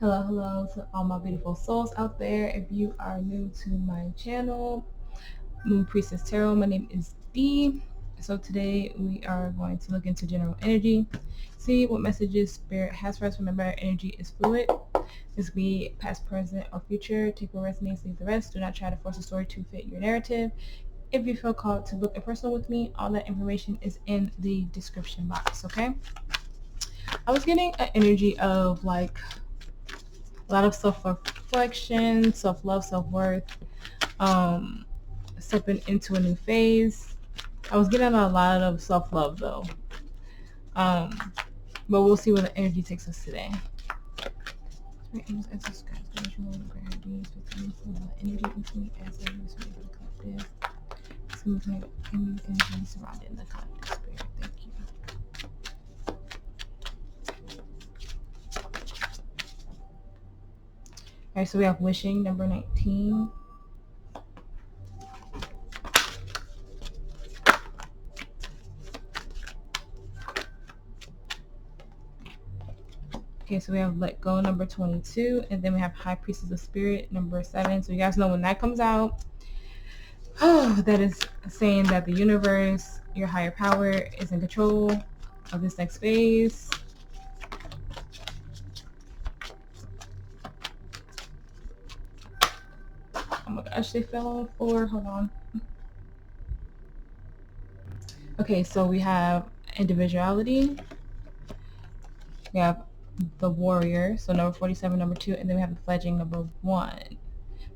Hello, hello to all my beautiful souls out there. If you are new to my channel, Moon Priestess Tarot, my name is Dee. So today we are going to look into general energy, see what messages Spirit has for us. Remember, energy is fluid. This can be past, present, or future. Take what resonates, leave the rest. Do not try to force a story to fit your narrative. If you feel called to book a personal with me, all that information is in the description box, okay? I was getting an energy of like a lot of self-reflection, self-love, self-worth, stepping into a new phase. I was getting a lot of self-love though, but we'll see where the energy takes us today. Energy into me as a collective. Smooth energy surrounding the collective spirit. Thank you. Alright, so we have wishing, number 19. Okay, so we have let go, number 22, and then we have high priestess of spirit, number 7. So you guys know when that comes out, that is saying that the universe, your higher power, is in control of this next phase. Oh my gosh, they fell on the floor. Hold on. Okay, so we have individuality. We have the warrior, so number 47, number 2, and then we have the fledgling, number 1,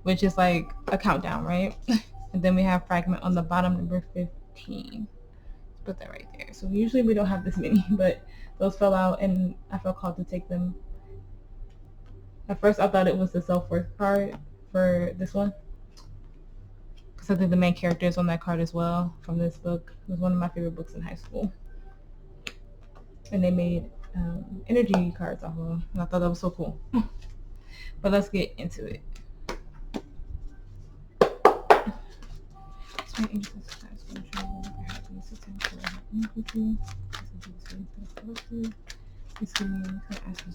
which is like a countdown, right? And then we have fragment on the bottom, number 15. Let's put that right there. So usually we don't have this many, but those fell out and I felt called to take them. At first I thought it was the self-worth card for this one, because I think the main character is on that card as well from this book. It was one of my favorite books in high school. And they made energy cards off of them, and I thought that was so cool. But let's get into it.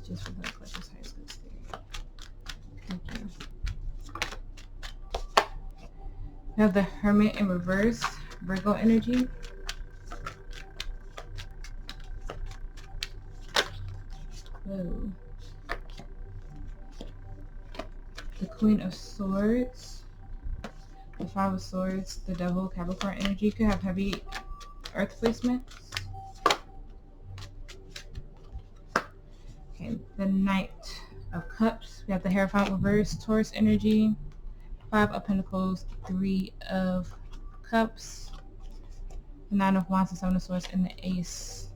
Just for the collector's high school stay. Thank you. We have the Hermit in reverse, Virgo energy. Whoa. The Queen of Swords, the Five of Swords, the Devil, Capricorn energy. Could have heavy earth placements. Okay, the Knight of Cups. We have the Hierophant reverse, Taurus energy. 5 of Pentacles, 3 of Cups, the 9 of Wands, the 7 of Swords, and the Ace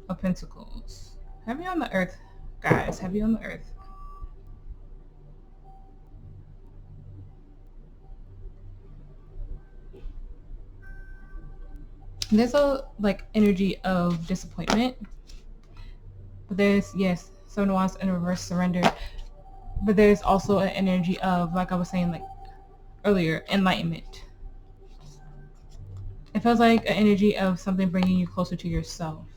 of Pentacles. Heavy on the earth, guys. Heavy on the earth. There's a like energy of disappointment, but there's, yes, 7 of Wands in reverse, surrender. But there's also an energy of, like I was saying like earlier, enlightenment. It feels like an energy of something bringing you closer to yourself.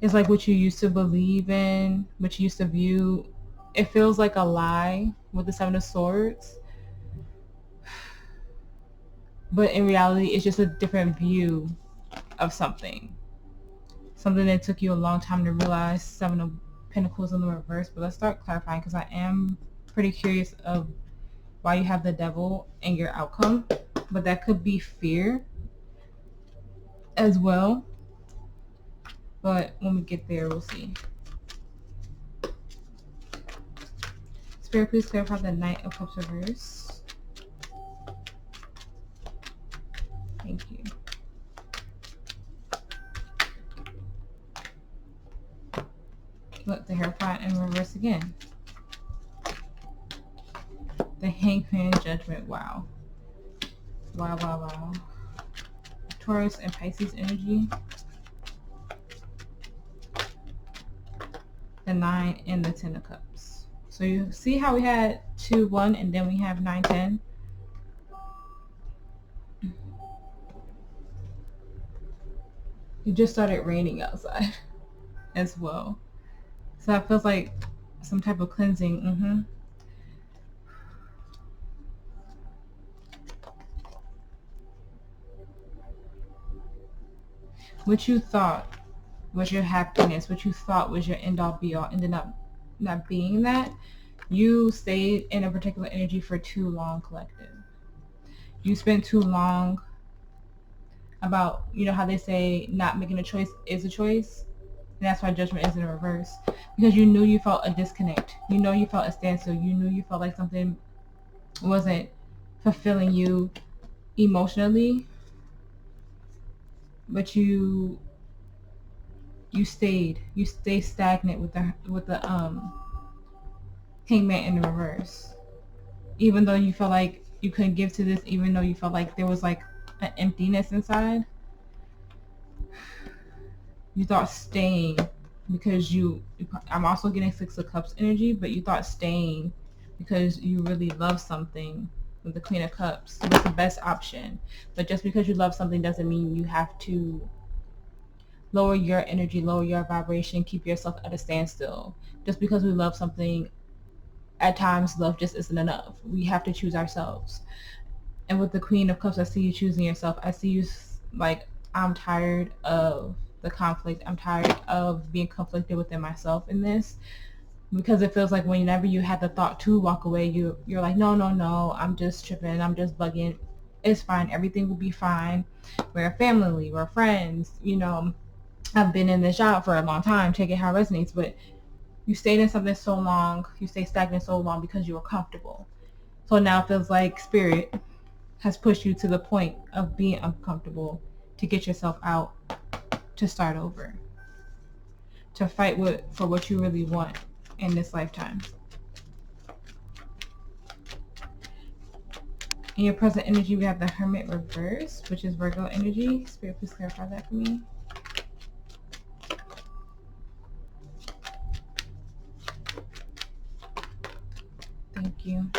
It's like what you used to believe in, what you used to view. It feels like a lie with the 7 of Swords. But in reality, it's just a different view of something. Something that took you a long time to realize. 7 of Pentacles in the reverse. But let's start clarifying, because I am pretty curious of why you have the Devil in your outcome. But that could be fear as well. But when we get there, we'll see. Spirit, please clarify the Knight of Cups reverse. Thank you. Look, the Hierophant in reverse again. The Hangman Judgment. Wow. Wow, wow, wow. Taurus and Pisces energy. The 9 and the 10 of Cups. So you see how we had 2, 1, and then we have 9, 10. It just started raining outside as well. So that feels like some type of cleansing. What you thought was your happiness, what you thought was your end all be all, ended up not being that. You stayed in a particular energy for too long, collective. You spent too long about, you know how they say not making a choice is a choice? And that's why judgment is in reverse. Because you knew you felt a disconnect. You know you felt a standstill. You knew you felt like something wasn't fulfilling you emotionally. But you stayed stagnant with the hangman in the reverse. Even though you felt like you couldn't give to this, even though you felt like there was like an emptiness inside, you thought staying because I'm also getting Six of Cups energy, but you thought staying because you really love something with the Queen of Cups was the best option. But just because you love something doesn't mean you have to lower your energy, lower your vibration, keep yourself at a standstill. Just because we love something, at times love just isn't enough. We have to choose ourselves. And with the Queen of Cups, I see you choosing yourself. I see you like, I'm tired of the conflict. I'm tired of being conflicted within myself in this, because it feels like whenever you had the thought to walk away, you're like, no, I'm just tripping. I'm just bugging. It's fine. Everything will be fine. We're a family. We're friends. You know, I've been in this job for a long time. Take it how it resonates. But you stayed in something so long. You stayed stagnant so long because you were comfortable. So now it feels like Spirit has pushed you to the point of being uncomfortable to get yourself out, to start over, to fight for what you really want in this lifetime. In your present energy, we have the Hermit reverse, which is Virgo energy. Spirit, please clarify that for me. Thank you.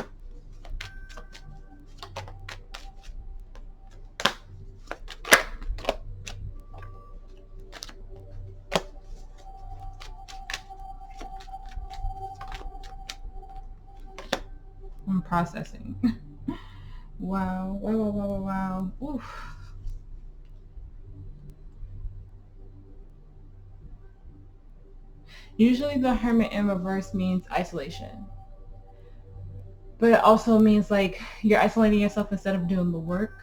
I'm processing. Wow. Oof. Usually the Hermit in reverse means isolation. But it also means like you're isolating yourself instead of doing the work.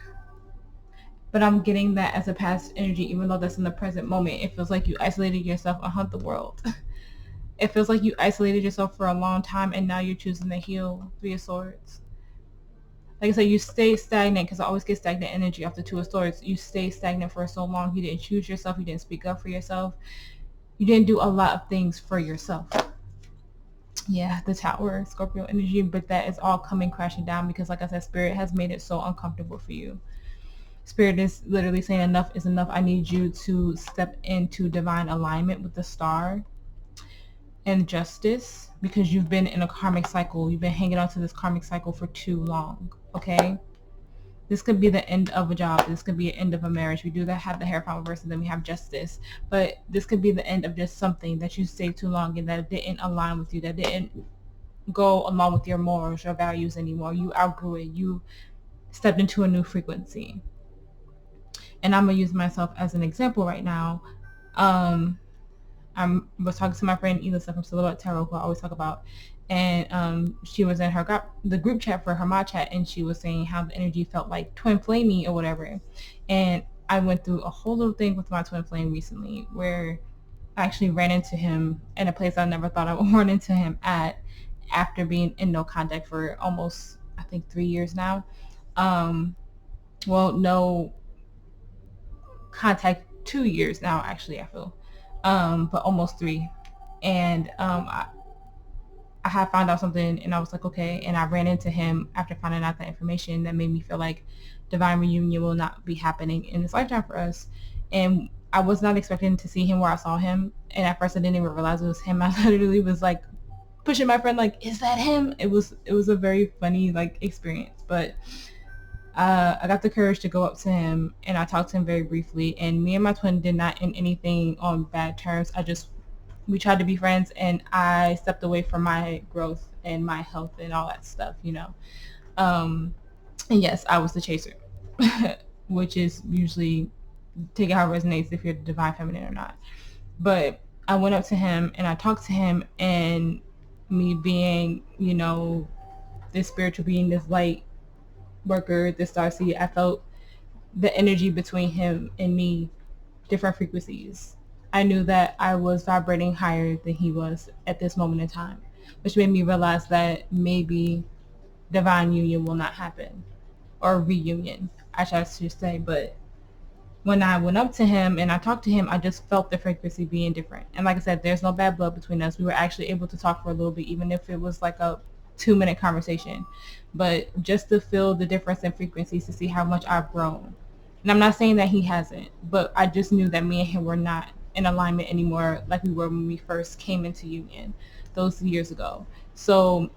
But I'm getting that as a past energy, even though that's in the present moment. It feels like you isolated yourself and hunt the world. It feels like you isolated yourself for a long time and now you're choosing to heal. Three of Swords. Like I said, you stay stagnant, because I always get stagnant energy off the Two of Swords. You stay stagnant for so long. You didn't choose yourself. You didn't speak up for yourself. You didn't do a lot of things for yourself. Yeah, the Tower, Scorpio energy, but that is all coming crashing down because, like I said, Spirit has made it so uncomfortable for you. Spirit is literally saying enough is enough. I need you to step into divine alignment with the star and justice, because you've been in a karmic cycle. You've been hanging on to this karmic cycle for too long, okay? This could be the end of a job. This could be an end of a marriage. We do that, have the Hierophant reverse, and then we have justice. But this could be the end of just something that you stayed too long and that didn't align with you, that didn't go along with your morals, your values anymore. You outgrew it. You stepped into a new frequency. And I'm going to use myself as an example right now. I was talking to my friend Elisa from Silhouette Tarot, who I always talk about, and she was in the group chat for her mod chat, and she was saying how the energy felt like twin flamey or whatever. And I went through a whole little thing with my twin flame recently where I actually ran into him in a place I never thought I would run into him at, after being in no contact for almost, I think, 3 years now. Well, no contact 2 years now, actually, I feel. But almost 3. And I had found out something, and I was like, okay. And I ran into him after finding out that information that made me feel like divine reunion will not be happening in this lifetime for us. And I was not expecting to see him where I saw him. And at first I didn't even realize it was him. I literally was like pushing my friend, like, is that him? It was a very funny like experience. But I got the courage to go up to him, and I talked to him very briefly. And me and my twin did not end anything on bad terms. I just we tried to be friends, and I stepped away from my growth and my health and all that stuff, you know. And yes, I was the chaser, which is usually, take it how it resonates, if you're the divine feminine or not. But I went up to him and I talked to him, and me being, you know, this spiritual being, this light worker, this starseed, I felt the energy between him and me, different frequencies. I knew that I was vibrating higher than he was at this moment in time, which made me realize that maybe divine union will not happen, or reunion, I should say. But when I went up to him and I talked to him, I just felt the frequency being different. And like I said, there's no bad blood between us. We were actually able to talk for a little bit, even if it was like a 2-minute conversation. But just to feel the difference in frequencies, to see how much I've grown. And I'm not saying that he hasn't, but I just knew that me and him were not in alignment anymore like we were when we first came into union those years ago. So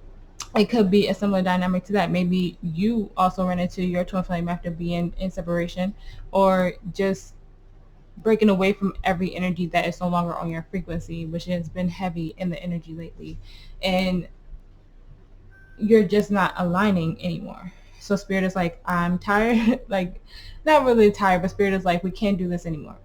it could be a similar dynamic to that. Maybe you also run into your twin flame after being in separation, or just breaking away from every energy that is no longer on your frequency, which has been heavy in the energy lately, and you're just not aligning anymore. So spirit is like, I'm tired. Like, not really tired, but spirit is like, we can't do this anymore.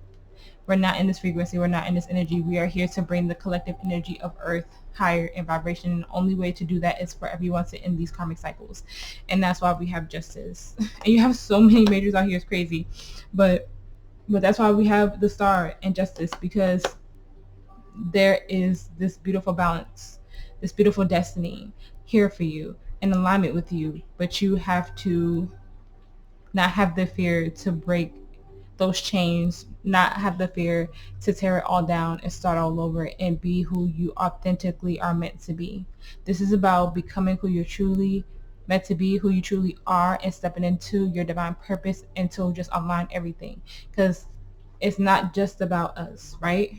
We're not in this frequency. We're not in this energy. We are here to bring the collective energy of Earth higher in vibration. And the only way to do that is for everyone to end these karmic cycles. And that's why we have justice. And you have so many majors out here. It's crazy. But that's why we have the star and justice, because there is this beautiful balance, this beautiful destiny here for you, in alignment with you. But you have to not have the fear to break those chains, not have the fear to tear it all down and start all over and be who you authentically are meant to be. This is about becoming who you're truly meant to be, who you truly are, and stepping into your divine purpose and to just align everything. Because it's not just about us, right?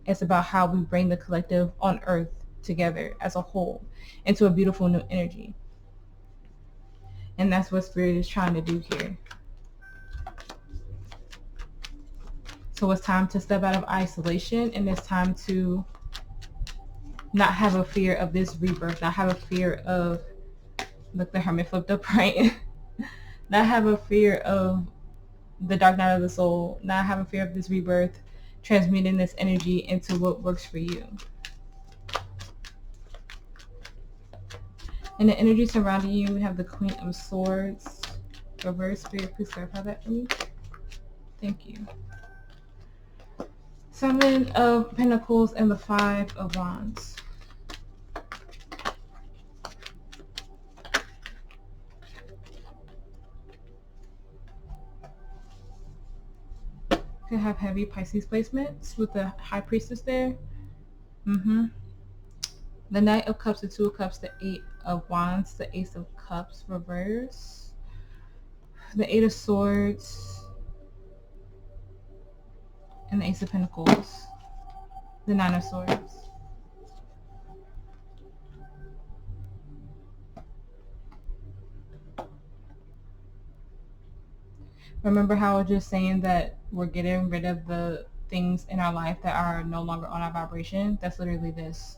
It's about how we bring the collective on Earth together as a whole into a beautiful new energy. And that's what Spirit is trying to do here. So it's time to step out of isolation, and it's time to not have a fear of this rebirth, not have a fear of, look, the Hermit flipped up, right? Not have a fear of the dark night of the soul, not have a fear of this rebirth, transmuting this energy into what works for you. And the energy surrounding you, we have the Queen of Swords. Reverse. Spirit, please clarify that for me. Thank you. Seven of Pentacles and the Five of Wands. Could have heavy Pisces placements with the High Priestess there. The Knight of Cups, the Two of Cups, the Eight of Wands, the Ace of Cups reverse, the Eight of Swords, and the Ace of Pentacles, the Nine of Swords. Remember how I was just saying that we're getting rid of the things in our life that are no longer on our vibration? That's literally this.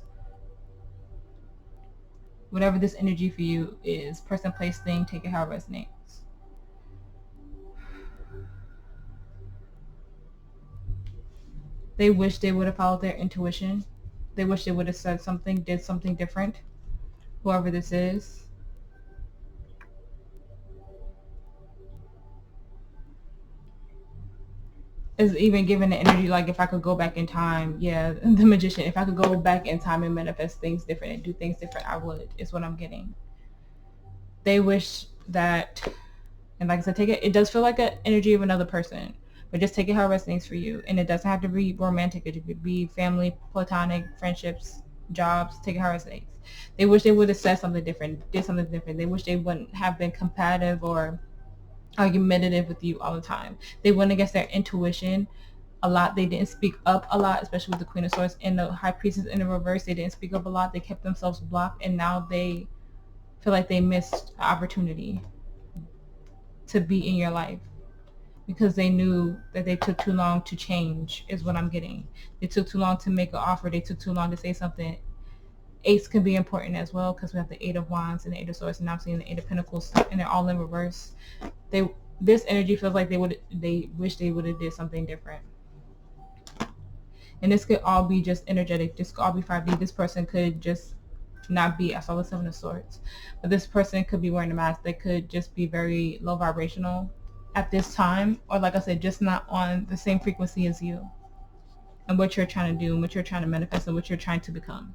Whatever this energy for you is, person, place, thing, take it how it resonates. They wish they would have followed their intuition. They wish they would have said something, did something different. Whoever this is. Is even given the energy like, if I could go back in time, yeah, the Magician, if I could go back in time and manifest things different and do things different, I would, is what I'm getting. They wish that, and like I said, take it, it does feel like an energy of another person, but just take it how it resonates for you. And it doesn't have to be romantic. It could be family, platonic, friendships, jobs. Take it how it resonates. They wish they would have said something different, did something different. They wish they wouldn't have been competitive or argumentative with you all the time. They went against their intuition a lot. They didn't speak up a lot, especially with the Queen of Swords and the High Priestess in the reverse. They didn't speak up a lot. They kept themselves blocked, and now they feel like they missed an opportunity to be in your life. because they knew that they took too long to change, is what I'm getting. They took too long to make an offer. They took too long to say something. Eights can be important as well because we have the Eight of Wands and the Eight of Swords, and now I'm seeing the Eight of Pentacles, and they're all in reverse. This energy feels like they wish they would have did something different. And this could all be just energetic. This could all be 5D. This person could just not be, I saw the Seven of Swords, but this person could be wearing a mask. They could just be very low vibrational at this time, or like I said, just not on the same frequency as you and what you're trying to do and what you're trying to manifest and what you're trying to become.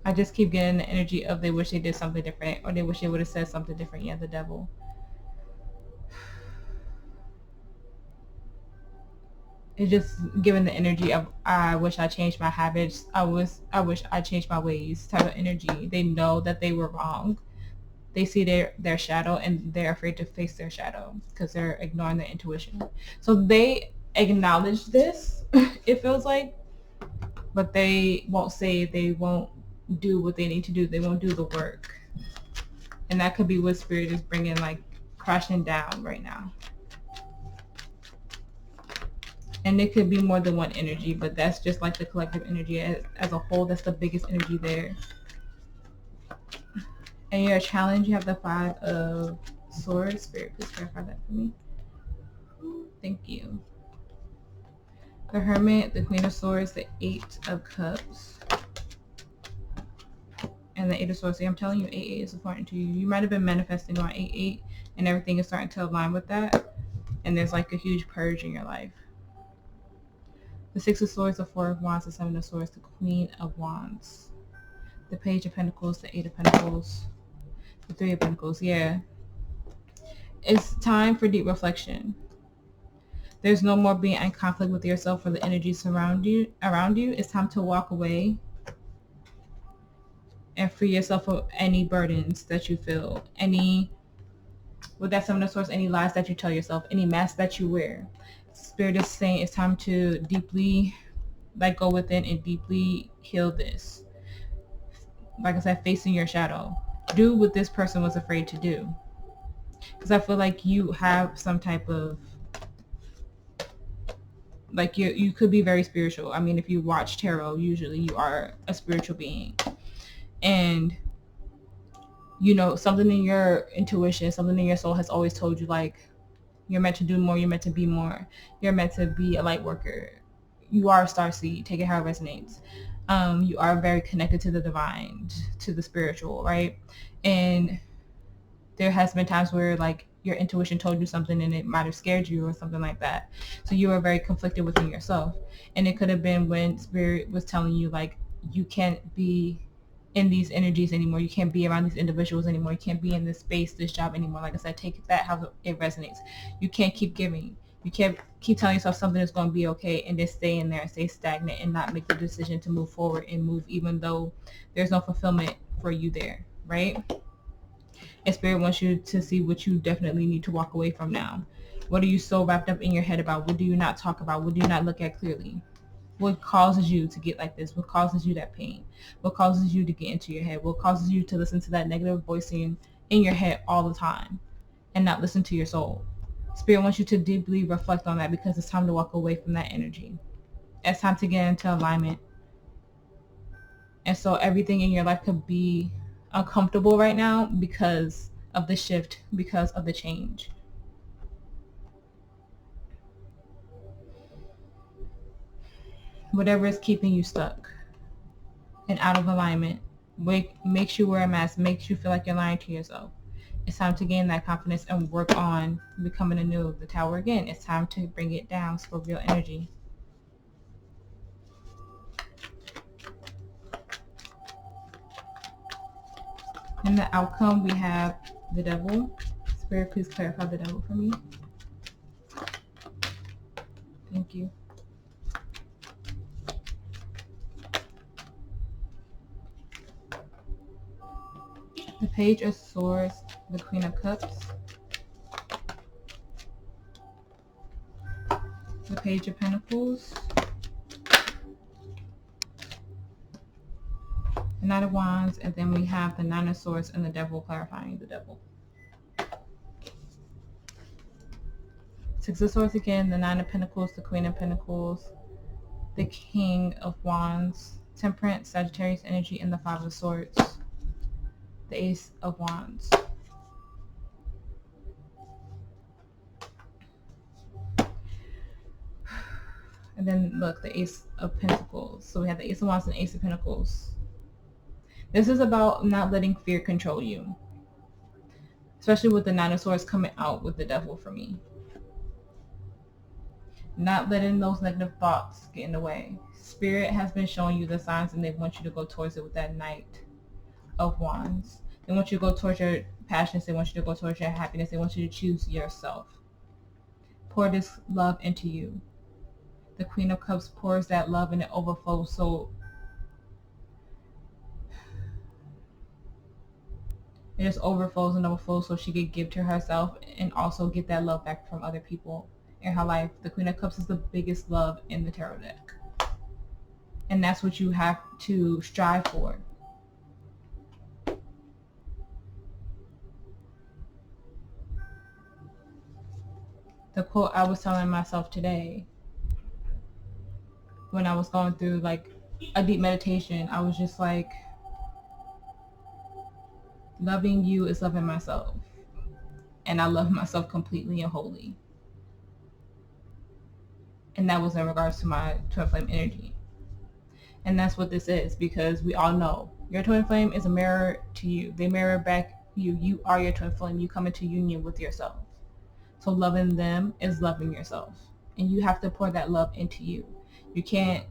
I just keep getting the energy of they wish they did something different, or they wish they would have said something different. Yeah, the Devil. It's just giving the energy of I wish I changed my habits. I wish I changed my ways type of energy. They know that they were wrong. They see their shadow and they're afraid to face their shadow because they're ignoring their intuition. So they acknowledge this, it feels like, but they won't say, they won't do what they need to do. They won't do the work. And that could be what Spirit is bringing, like, crashing down right now. And it could be more than one energy, but that's just like the collective energy as a whole. That's the biggest energy there. And your challenge, you have the Five of Swords. Spirit, please clarify that for me. Thank you. The Hermit, the Queen of Swords, the Eight of Cups, and the Eight of Swords. See, I'm telling you, 8-8 is important to you. You might have been manifesting on 8-8, and everything is starting to align with that. And there's like a huge purge in your life. The Six of Swords, the Four of Wands, the Seven of Swords, the Queen of Wands, the Page of Pentacles, the Eight of Pentacles, the Three of Pentacles. Yeah. It's time for deep reflection. There's no more being in conflict with yourself or the energies around you. It's time to walk away and free yourself of any burdens that you feel, with that Seven of Swords, any lies that you tell yourself, any masks that you wear. Spirit is saying it's time to deeply, like, go within and deeply heal this. Like I said, facing your shadow. Do what this person was afraid to do. Because I feel like you have some type of, like, you could be very spiritual. I mean, if you watch tarot, usually you are a spiritual being. And, you know, something in your intuition, something in your soul has always told you, like, you're meant to do more, you're meant to be more, you're meant to be a light worker. You are a starseed, take it how it resonates. You are very connected to the divine, to the spiritual, right? And there has been times where, like, your intuition told you something and it might have scared you or something like that. So you were very conflicted within yourself. And it could have been when Spirit was telling you, like, you can't be in these energies anymore. You can't be around these individuals anymore. You can't be in this space, this job anymore. Like I said, take that how it resonates. You can't keep giving. You can't keep telling yourself something is going to be okay and just stay in there and stay stagnant and not make the decision to move forward and move even though there's no fulfillment for you there, right? And Spirit wants you to see what you definitely need to walk away from now. What are you so wrapped up in your head about? What do you not talk about? What do you not look at clearly? What causes you to get like this? What causes you that pain? What causes you to get into your head? What causes you to listen to that negative voice in your head all the time and not listen to your soul? Spirit wants you to deeply reflect on that because it's time to walk away from that energy. It's time to get into alignment. And so everything in your life could be uncomfortable right now because of the shift, because of the change. Whatever is keeping you stuck and out of alignment, makes you wear a mask, makes you feel like you're lying to yourself. It's time to gain that confidence and work on becoming anew. The Tower again, it's time to bring it down, Scorpio energy. In the outcome, we have the Devil. Spirit, please clarify the Devil for me. Thank you. The Page of Swords, the Queen of Cups, the Page of Pentacles, the Knight of Wands, and then we have the Nine of Swords and the Devil, clarifying the Devil. Six of Swords again, the Nine of Pentacles, the Queen of Pentacles, the King of Wands, Temperance, Sagittarius energy, and the Five of Swords, the Ace of Wands. And then look, the Ace of Pentacles. So we have the Ace of Wands and Ace of Pentacles. This is about not letting fear control you, especially with the Nine of Swords coming out with the Devil for me. Not letting those negative thoughts get in the way. Spirit has been showing you the signs, and they want you to go towards it with that Knight of Wands. They want you to go towards your passions. They want you to go towards your happiness. They want you to choose yourself. Pour this love into you. The Queen of Cups pours that love and it overflows. So it just overflows and overflows so she could give to herself and also get that love back from other people in her life. The Queen of Cups is the biggest love in the tarot deck. And that's what you have to strive for. The quote I was telling myself today when I was going through like a deep meditation, I was just like, loving you is loving myself. And I love myself completely and wholly. And that was in regards to my twin flame energy. And that's what this is, because we all know your twin flame is a mirror to you. They mirror back you. You are your twin flame. You come into union with yourself. So loving them is loving yourself. And you have to pour that love into you. You can't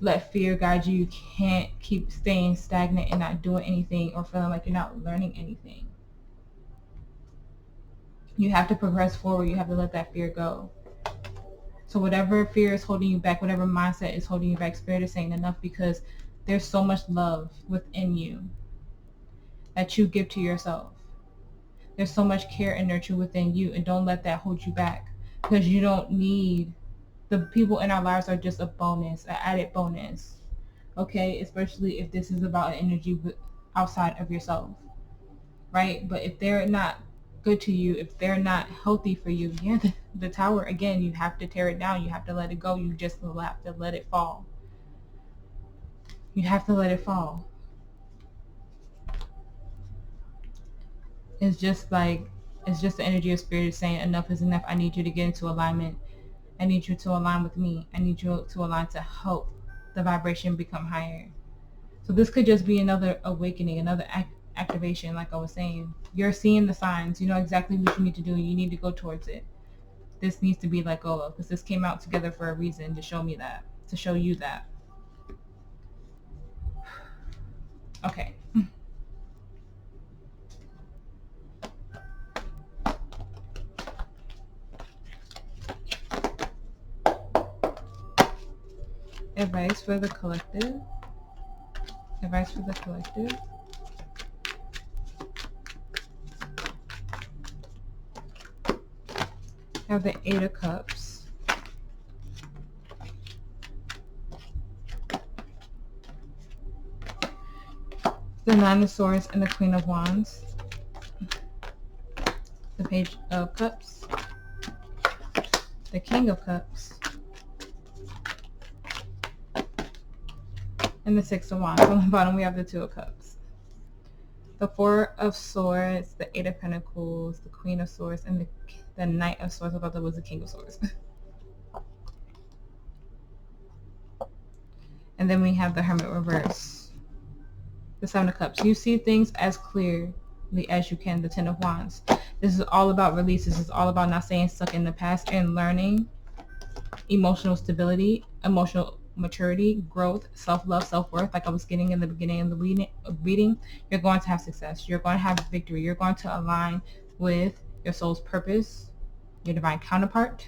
let fear guide you. You can't keep staying stagnant and not doing anything or feeling like you're not learning anything. You have to progress forward. You have to let that fear go. So whatever fear is holding you back, whatever mindset is holding you back, Spirit is saying enough, because there's so much love within you that you give to yourself. There's so much care and nurture within you, and don't let that hold you back, because you don't need, the people in our lives are just a bonus, an added bonus. Okay, especially if this is about an energy outside of yourself, right? But if they're not good to you, if they're not healthy for you, yeah, the tower, again, you have to tear it down. You have to let it go. You just have to let it fall. You have to let it fall. It's just the energy of Spirit is saying enough is enough. I need you to get into alignment. I need you to align with me. I need you to align to help the vibration become higher. So this could just be another awakening, another activation. Like I was saying, you're seeing the signs. You know exactly what you need to do. You need to go towards it. This needs to be let go of, because this came out together for a reason, to show me that, to show you that. Okay. Advice for the collective. Advice for the collective. I have the Eight of Cups. The Nine of Swords and the Queen of Wands. The Page of Cups. The King of Cups. And the Six of Wands. On the bottom we have the Two of Cups. The Four of Swords, the Eight of Pentacles, the Queen of Swords, and the Knight of Swords. I thought that was the King of Swords. And then we have the Hermit reverse. The Seven of Cups. You see things as clearly as you can. The Ten of Wands. This is all about release. This is all about not staying stuck in the past and learning emotional stability, emotional maturity, growth, self-love, self-worth. Like I was getting in the beginning of the reading, you're going to have success. You're going to have victory. You're going to align with your soul's purpose, your divine counterpart,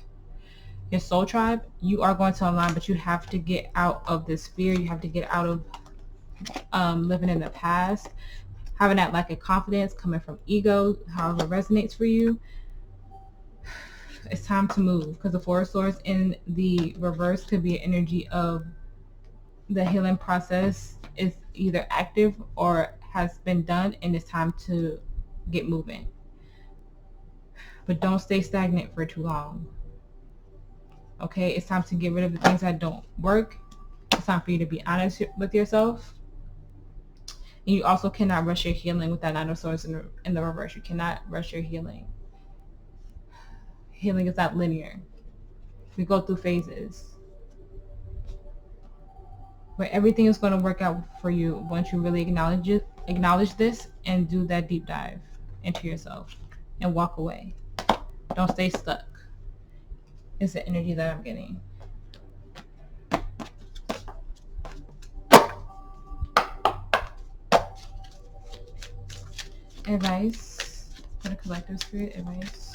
your soul tribe. You are going to align, but you have to get out of this fear. You have to get out of living in the past, having that lack of confidence coming from ego, however it resonates for you. It's time to move, because the Four of Swords in the reverse could be an energy of the healing process is either active or has been done, and it's time to get moving. But don't stay stagnant for too long. Okay, it's time to get rid of the things that don't work. It's time for you to be honest with yourself. And you also cannot rush your healing with that Nine of Swords in the reverse. You cannot rush your healing. Healing is not linear. We go through phases. But everything is going to work out for you once you really acknowledge this, and do that deep dive into yourself and walk away. Don't stay stuck. It's the energy that I'm getting. Advice for the collective spirit. Advice.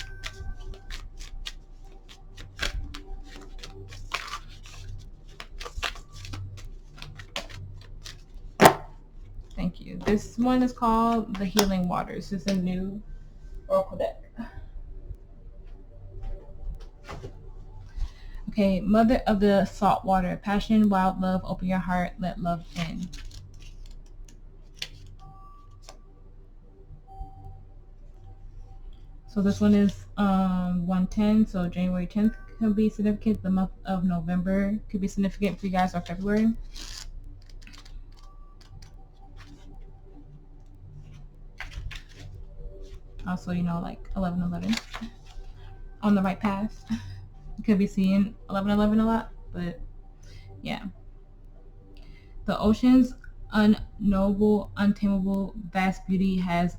Thank you. This one is called the Healing Waters. It's a new Oracle deck. Okay, Mother of the Salt Water. Passion, wild love, open your heart, let love in. So this one is 110. So January 10th could be significant. The month of November could be significant for you guys, or February. Also, you know, like 11/11. On the right path. You could be seeing 11/11 a lot, but yeah. The ocean's unknowable, untamable, vast beauty has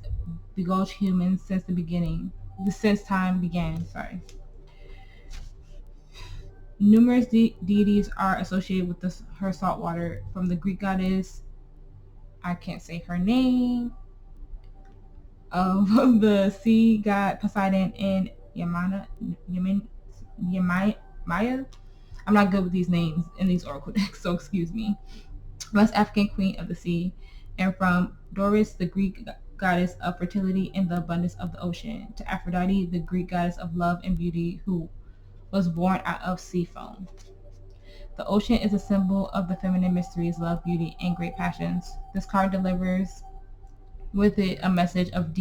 beguiled humans since the beginning. Since time began, sorry. Numerous deities are associated with her salt water, from the Greek goddess, I can't say her name, of the sea god Poseidon, and Maya. I'm not good with these names in these oracle decks, so excuse me. West African queen of the sea, and from Doris, the Greek goddess of fertility and the abundance of the ocean, to Aphrodite, the Greek goddess of love and beauty, who was born out of sea foam. The ocean is a symbol of the feminine mysteries, love, beauty, and great passions. This card delivers with it a message of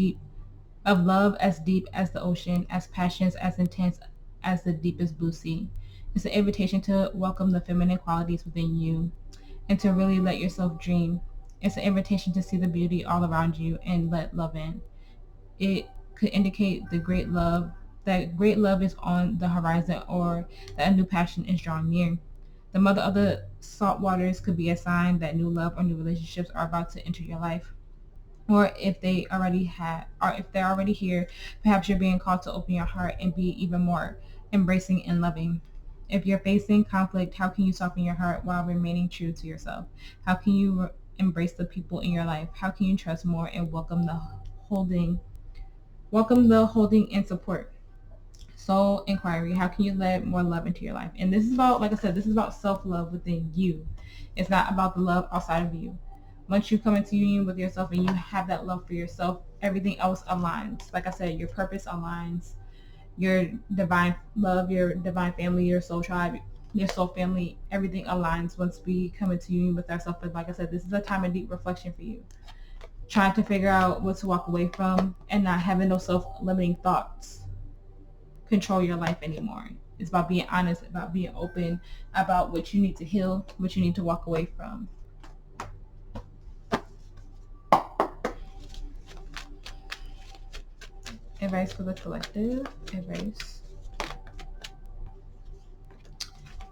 love as deep as the ocean, as passions as intense as the deepest blue sea. It's an invitation to welcome the feminine qualities within you and to really let yourself dream. It's an invitation to see the beauty all around you and let love in. It could indicate that great love is on the horizon, or that a new passion is drawing near. The mother of the salt waters could be a sign that new love or new relationships are about to enter your life. Or if they're already here, perhaps you're being called to open your heart and be even more embracing and loving. If you're facing conflict, how can you soften your heart while remaining true to yourself? How can you embrace the people in your life? How can you trust more and welcome the holding and support? Soul inquiry. How can you let more love into your life? And this is about, like I said, this is about self-love within you. It's not about the love outside of you. Once you come into union with yourself and you have that love for yourself, everything else aligns. Like I said, your purpose aligns. Your divine love, your divine family, your soul tribe, your soul family, everything aligns once we come into union with ourselves. But like I said, this is a time of deep reflection for you. Trying to figure out what to walk away from and not having those self-limiting thoughts control your life anymore. It's about being honest, about being open, about what you need to heal, what you need to walk away from. Advice for the collective. Advice.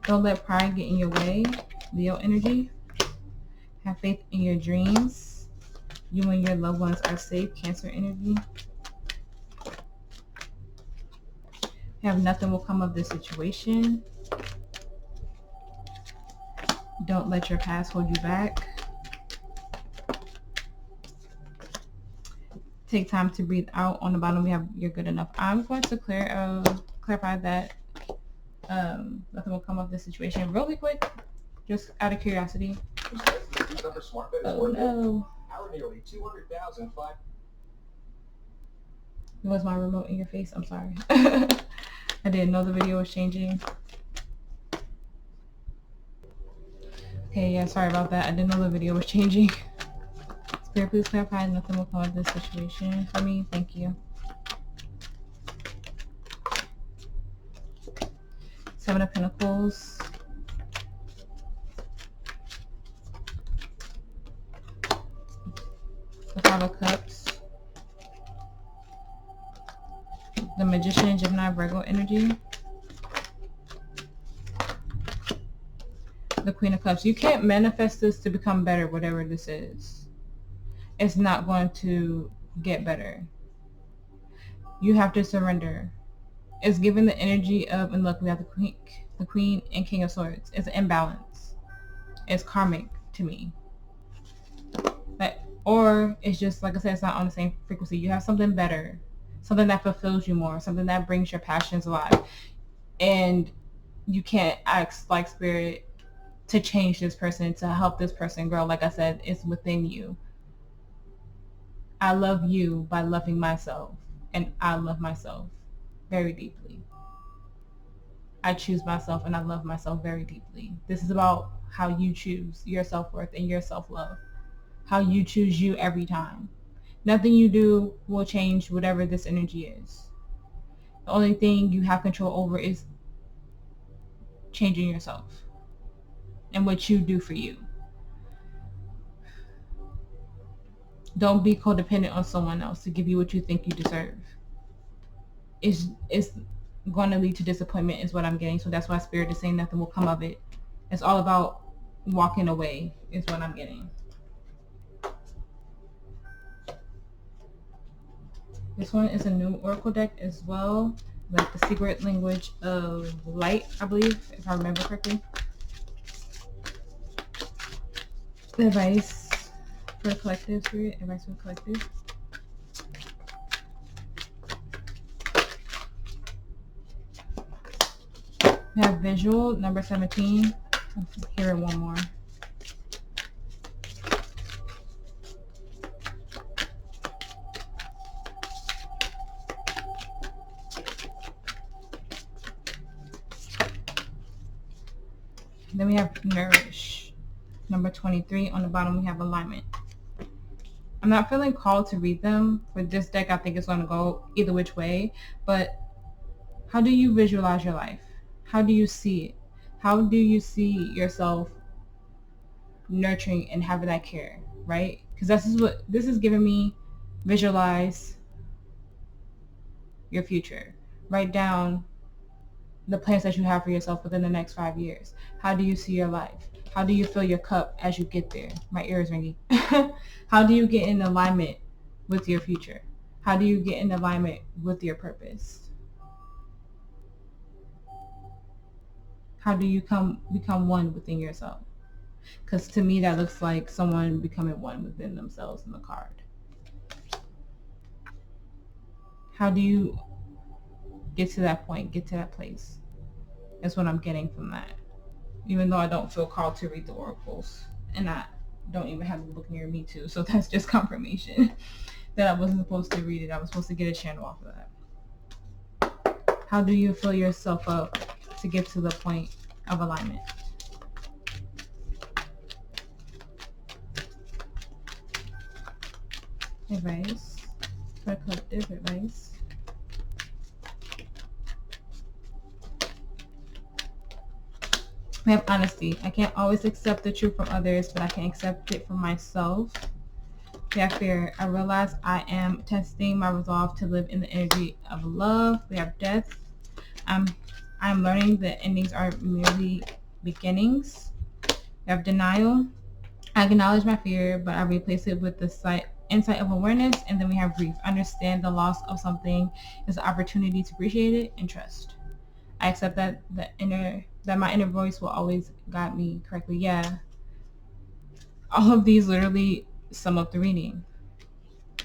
Don't let pride get in your way. Leo energy. Have faith in your dreams. You and your loved ones are safe. Cancer energy. Have nothing will come of this situation. Don't let your past hold you back. Take time to breathe out. On the bottom we have you're good enough. I'm going to clarify that nothing will come of this situation really quick, just out of curiosity. Oh no. Nearly 200,000. Was my remote in your face? I'm sorry. I didn't know the video was changing. Okay, yeah, sorry about that. I didn't know the video was changing. Spirit, please clarify. Nothing will come of this situation for me. Thank you. 7 of Pentacles. The 5 of Cups. The Magician, Gemini, Virgo energy. The Queen of Cups. You can't manifest this to become better, whatever this is. It's not going to get better. You have to surrender. It's given the energy of, and look, we have the Queen and King of Swords. It's an imbalance. It's karmic to me. Or it's just, like I said, it's not on the same frequency. You have something better, something that fulfills you more, something that brings your passions alive. And you can't ask, like, Spirit to change this person, to help this person grow. Like I said, it's within you. I love you by loving myself, and I love myself very deeply. I choose myself, and I love myself very deeply. This is about how you choose your self-worth and your self-love. How you choose you every time. Nothing you do will change whatever this energy is. The only thing you have control over is changing yourself and what you do for you. Don't be codependent on someone else to give you what you think you deserve. It's going to lead to disappointment is what I'm getting. So that's why Spirit is saying nothing will come of it. It's all about walking away is what I'm getting. This one is a new Oracle deck as well, like the Secret Language of Light, I believe, if I remember correctly. The advice for the collective, Spirit, advice for the collective. We have visual, number 17. I'm hearing one more. Then we have nourish, number 23. On the bottom, we have alignment. I'm not feeling called to read them. For this deck, I think it's going to go either which way. But how do you visualize your life? How do you see it? How do you see yourself nurturing and having that care, right? Because this is giving me. Visualize your future. Write down the plans that you have for yourself within the next 5 years. How do you see your life? How do you fill your cup as you get there? My ear is ringing. How do you get in alignment with your future? How do you get in alignment with your purpose? How do you become one within yourself? Because to me, that looks like someone becoming one within themselves in the card. How do you get to that point, get to that place? That's what I'm getting from that. Even though I don't feel called to read the oracles, and I don't even have the book near me too, so that's just confirmation that I wasn't supposed to read it. I was supposed to get a channel off of that. How do you fill yourself up to get to the point of alignment? Advice for collective advice. We have honesty. I can't always accept the truth from others, but I can accept it from myself. We have fear. I realize I am testing my resolve to live in the energy of love. We have death. I'm learning that endings are merely beginnings. We have denial. I acknowledge my fear, but I replace it with the insight of awareness. And then we have grief. Understand the loss of something is an opportunity to appreciate it and trust. I accept that my inner voice will always guide me correctly. Yeah. All of these literally sum up the reading.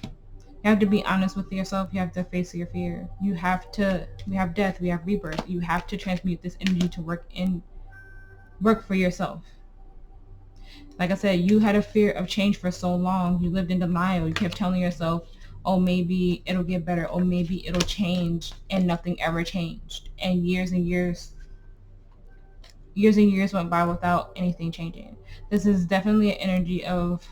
You have to be honest with yourself. You have to face your fear. We have death, we have rebirth. You have to transmute this energy to work for yourself. Like I said, you had a fear of change for so long. You lived in denial. You kept telling yourself, oh, maybe it'll get better. Oh, maybe it'll change. And nothing ever changed. And years years and years went by without anything changing. This is definitely an energy of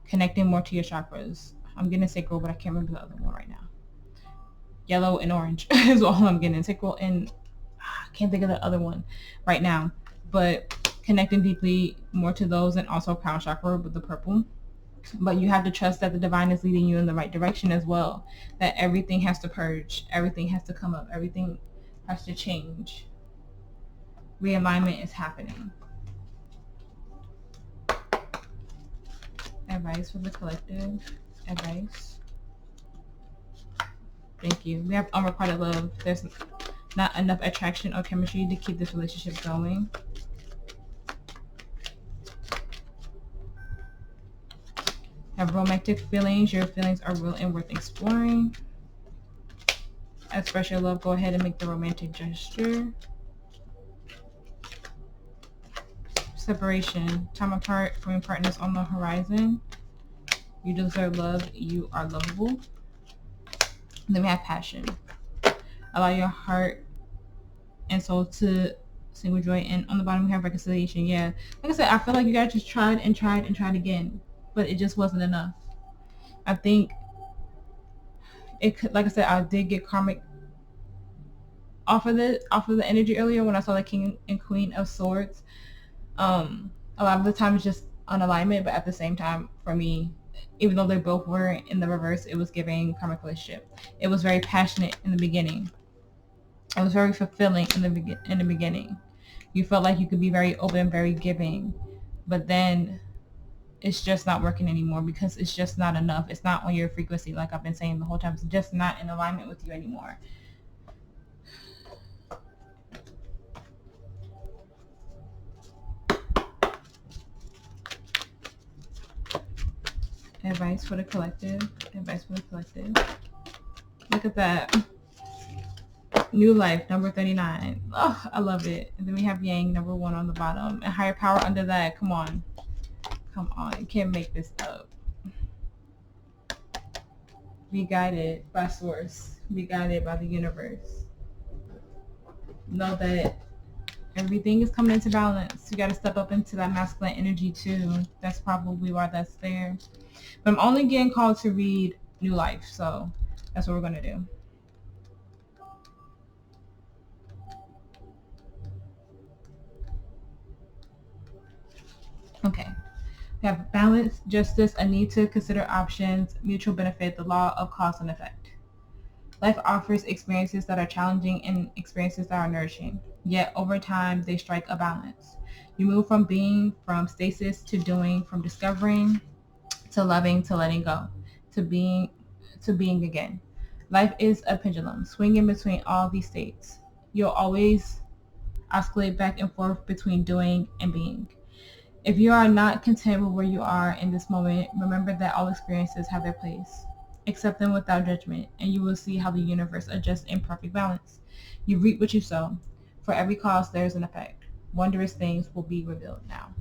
connecting more to your chakras. I'm getting sacral, but I can't remember the other one right now. Yellow and orange is all I'm getting. Sacral and I can't think of the other one right now. But connecting deeply more to those, and also crown chakra with the purple. But you have to trust that the divine is leading you in the right direction as well. That everything has to purge. Everything has to come up. Everything has to change. Realignment is happening. Advice for the collective. Advice. Thank you. We have unrequited love. There's not enough attraction or chemistry to keep this relationship going. Have romantic feelings. Your feelings are real and worth exploring. Express your love. Go ahead and make the romantic gesture. Separation. Time apart from your partners on the horizon. You deserve love. You are lovable. Then we have passion. Allow your heart and soul to sing with joy. And on the bottom we have reconciliation. Yeah, like I said, I feel like you guys just tried and tried and tried again, but it just wasn't enough. I think it could, like I said, I did get karmic off of the energy earlier when I saw the King and Queen of Swords. A lot of the time it's just on alignment, but at the same time, for me, even though they both were in the reverse, it was giving karmic relationship. It was very passionate in the beginning. It was very fulfilling in the beginning. You felt like you could be very open, very giving, but then it's just not working anymore because it's just not enough. It's not on your frequency, like I've been saying the whole time. It's just not in alignment with you anymore. Advice for the collective. Advice for the collective. Look at that. New life, number 39. Oh, I love it. And then we have Yang, number 1 on the bottom. And higher power under that. Come on. Come on. You can't make this up. Be guided by source. Be guided by the universe. Know that everything is coming into balance. You got to step up into that masculine energy too. That's probably why that's there. But I'm only getting called to read New Life, so that's what we're going to do. Okay. We have balance, justice, a need to consider options, mutual benefit, the law of cause and effect. Life offers experiences that are challenging and experiences that are nourishing. Yet over time, they strike a balance. You move from being, from stasis to doing, from discovering to loving to letting go, to being again. Life is a pendulum, swinging between all these states. You'll always oscillate back and forth between doing and being. If you are not content with where you are in this moment, remember that all experiences have their place. Accept them without judgment, and you will see how the universe adjusts in perfect balance. You reap what you sow. For every cause, there is an effect. Wondrous things will be revealed now.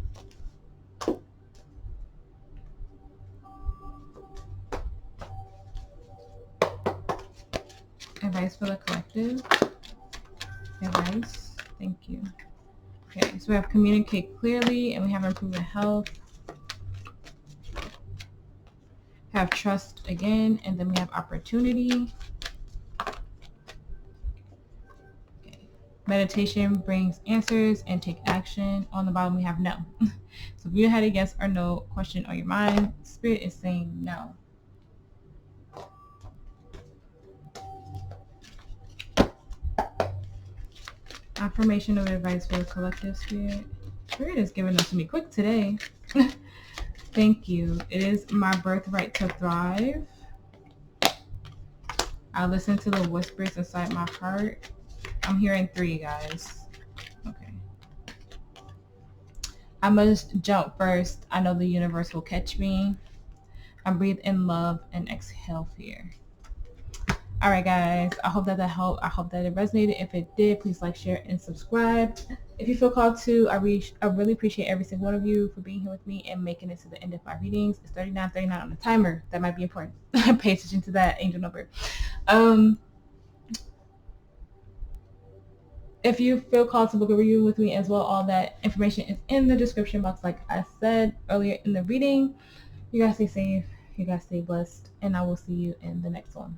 Advice for the collective. Advice. Thank you. Okay, so we have communicate clearly, and we have improvement health. Have trust again, and then we have opportunity. Okay. Meditation brings answers and take action. On the bottom we have no. So if you had a yes or no question on your mind, Spirit is saying no. Affirmation of advice for the collective, Spirit. Spirit is giving them to me quick today. Thank you. It is my birthright to thrive. I listen to the whispers inside my heart. I'm hearing 3, guys. Okay. I must jump first. I know the universe will catch me. I breathe in love and exhale fear. All right, guys. I hope that helped. I hope that it resonated. If it did, please like, share, and subscribe. If you feel called to, I really appreciate every single one of you for being here with me and making it to the end of my readings. It's 39:39 on the timer. That might be important. Pay attention to that angel number. if you feel called to book a reading with me as well, all that information is in the description box, like I said earlier in the reading. You guys stay safe, you guys stay blessed, and I will see you in the next one.